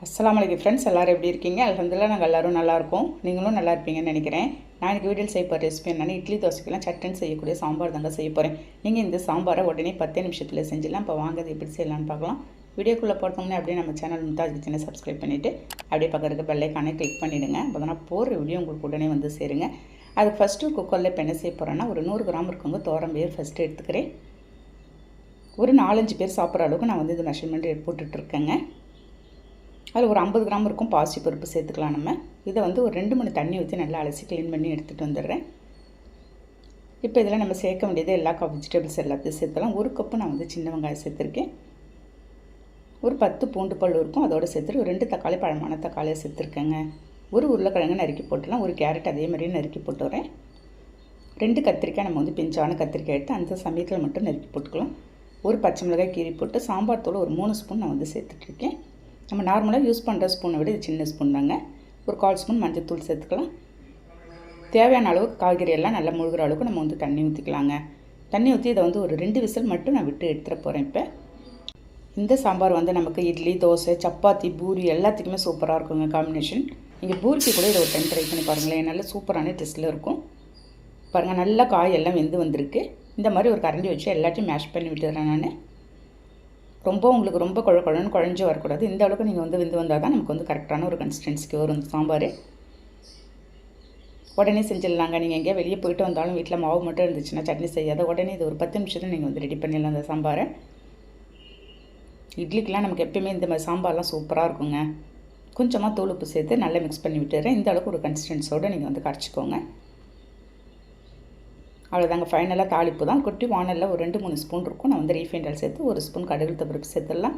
அஸ்ஸலாமு அலைக்கும் ஃப்ரெண்ட்ஸ், எல்லோரும் எப்படி இருக்கீங்க? அல்ஹம்துலில்லாஹ் நாங்கள் எல்லோரும் நல்லாயிருக்கோம். நீங்களும் நல்லா இருப்பீங்கன்னு நினைக்கிறேன். நான் எனக்கு வீடியோவில் செய்ய போகிற ரெசிபி என்னென்னா, இட்லி தோசைக்கெல்லாம் சட்டுன்னு செய்யக்கூடிய சாம்பார் தாங்க செய்ய போகிறேன். நீங்கள் இந்த சாம்பாரை உடனே 10 நிமிஷத்தில் செஞ்சிடலாம். இப்போ வாங்க அது எப்படி செய்யலான்னு பார்க்கலாம். வீடியோக்குள்ளே போகிறதுக்கு அப்படியே நம்ம சேனல் மும்தாஜ் கிச்சனை சப்ஸ்கிரைப் பண்ணிவிட்டு அப்படியே பக்கத்துக்கு பெல் ஐகானை கிளிக் பண்ணிவிடுங்க. அப்போ தான் போகிற வீடியோ உங்களுக்கு உடனே வந்து சேருங்க. அதுக்கு ஃபஸ்ட்டு குக்கரில் இப்போ என்ன செய்ய போகிறேன்னா, ஒரு 100 கிராம் இருக்குங்க துவரம்பயிறு ஃபஸ்ட்டு எடுத்துக்கிறேன். ஒரு 4-5 பேர் சாப்பிட்ற அளவுக்கு நான் வந்து இது மெஷர்மெண்ட் போட்டுட்ருக்கேங்க. அதில் ஒரு 50 கிராம் இருக்கும் பாசி பருப்பு சேர்த்துக்கலாம். நம்ம இதை வந்து ஒரு 2 மணி தண்ணி ஊற்றி நல்லா அலசி க்ளீன் பண்ணி எடுத்துகிட்டு வந்துடுறேன். இப்போ இதில் நம்ம சேர்க்க வேண்டியது எல்லா வெஜிடபிள்ஸ் எல்லாத்தையும் சேர்த்துலாம். 1 கப்பு நான் வந்து சின்ன வெங்காயம் சேர்த்துருக்கேன். ஒரு 10 பூண்டு பல் இருக்கும், அதோடு சேர்த்துட்டு ஒரு 2 தக்காளி பழமான தக்காளியை சேர்த்துருக்கேங்க. ஒரு உருளைக்கிழங்கு நறுக்கி போட்டுலாம், ஒரு கேரட் அதே மாதிரியே நறுக்கி போட்டுறேன். 2 கத்திரிக்காய் நம்ம வந்து பிஞ்சான கத்திரிக்காய் எடுத்து அந்த சமயத்தில் மட்டும் நறுக்கி போட்டுக்கலாம். ஒரு பச்சை மிளகாய் கீரி போட்டு சாம்பார் தூள் ஒரு 3 ஸ்பூன் நான் வந்து சேர்த்துட்ருக்கேன். நம்ம நார்மலாக யூஸ் பண்ணுற ஸ்பூனை விட இது சின்ன ஸ்பூன் தாங்க. ஒரு 1/4 ஸ்பூன் மஞ்சள் தூள் சேர்த்துக்கலாம். தேவையான அளவுக்கு காய்கறி எல்லாம் நல்லா முழுகிற அளவுக்கு நம்ம வந்து தண்ணி ஊற்றிக்கலாங்க. தண்ணி ஊற்றி இதை வந்து ஒரு 2 விசில் மட்டும் நான் விட்டு எடுத்துகிட்டு போகிறேன். இப்போ இந்த சாம்பார் வந்து நமக்கு இட்லி, தோசை, சப்பாத்தி, பூரி எல்லாத்துக்குமே சூப்பராக இருக்குங்க காம்பினேஷன். நீங்கள் பூரிக்கு கூட இதை ஒரு டைம் ட்ரை பண்ணி பாருங்களேன், நல்ல சூப்பரான டேஸ்ட்டில் இருக்கும். பாருங்கள், நல்லா காய் எல்லாம் வெந்து வந்திருக்கு. இந்த மாதிரி ஒரு கரண்டி வச்சு எல்லாத்தையும் மேஷ் பண்ணி விட்டுறேன். நான் ரொம்ப உங்களுக்கு ரொம்ப குழஞ்சு வரக்கூடாது. இந்த அளவுக்கு நீங்கள் வந்து வெந்து வந்தால் தான் நமக்கு வந்து கரெக்டான ஒரு கன்சிஸ்டன்சிக்கு வரும் இந்த சாம்பார். உடனே செஞ்சிடலாங்க. நீங்கள் எங்கேயா வெளியே போய்ட்டு வந்தாலும் வீட்டில் மாவு மட்டும் இருந்துச்சுன்னா சட்னி செய்யாத உடனே இது ஒரு 10 நிமிஷத்தில் நீங்கள் வந்து ரெடி பண்ணிடலாம் அந்த சாம்பாரை. இட்லிக்கெலாம் நமக்கு எப்பயுமே இந்த மாதிரி சாம்பார்லாம் சூப்பராக இருக்குங்க. கொஞ்சமாக தூள் உப்பு சேர்த்து நல்லா மிக்ஸ் பண்ணி விட்டுறேன். இந்த அளவுக்கு ஒரு கன்சிஸ்டன்ஸோடு நீங்கள் வந்து கரைச்சிக்கோங்க. அவ்வளோதாங்க. ஃபைனலாக தாளிப்பு தான். குட்டி வானலில் ஒரு 2-3 ஸ்பூன் இருக்கும். நான் வந்து ரீஃபைண்ட் ஆயில் சேர்த்து 1 ஸ்பூன் கடுகு பருப்பு சேர்த்துடலாம்.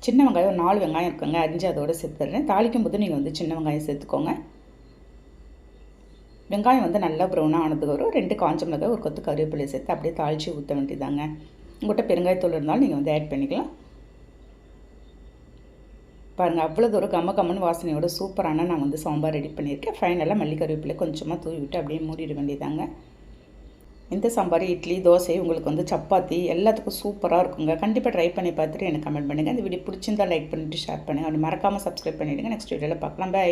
சின்ன வெங்காயம் ஒரு 4 வெங்காயம் இருக்குங்க, அரிஞ்சு அதோடு சேர்த்துடுறேன். தாளிக்கும் போது நீங்கள் வந்து சின்ன வெங்காயம் சேர்த்துக்கோங்க. வெங்காயம் வந்து நல்லா ப்ரௌனாக ஆனதுக்கு வரும். 2 காஞ்ச மிளகாய், ஒரு கொத்து கருவேப்பிலை சேர்த்து அப்படியே தாளித்து ஊற்ற வேண்டியதாங்க. உங்கள்கிட்ட பெருங்காயத்தூள் இருந்தாலும் நீங்கள் வந்து ஆட் பண்ணிக்கலாம். பாருங்கள், அவ்வளோ தூரம் கம்மன்னு வாசனையோட சூப்பரான நான் வந்து சாம்பார் ரெடி பண்ணியிருக்கேன். ஃபைனலாக மல்லி கருவேப்பிலை கொஞ்சமாக தூவி விட்டு அப்படியே மூடிட வேண்டியதாங்க. இந்த சாம்பார் இட்லி, தோசை, உங்களுக்கு வந்து சப்பாத்தி எல்லாத்துக்கும் சூப்பராக இருக்குங்க. கண்டிப்பாக ட்ரை பண்ணி பார்த்துட்டு எனக்கு கமெண்ட் பண்ணுங்கள். இந்த வீடியோ பிடிச்சிருந்தால் லைக் பண்ணிவிட்டு ஷேர் பண்ணுங்கள். அப்படி மறக்காமல் சப்ஸ்கிரைப் பண்ணிவிடுங்க. நெக்ஸ்ட் வீடியோவில் பார்க்கலாம். பை.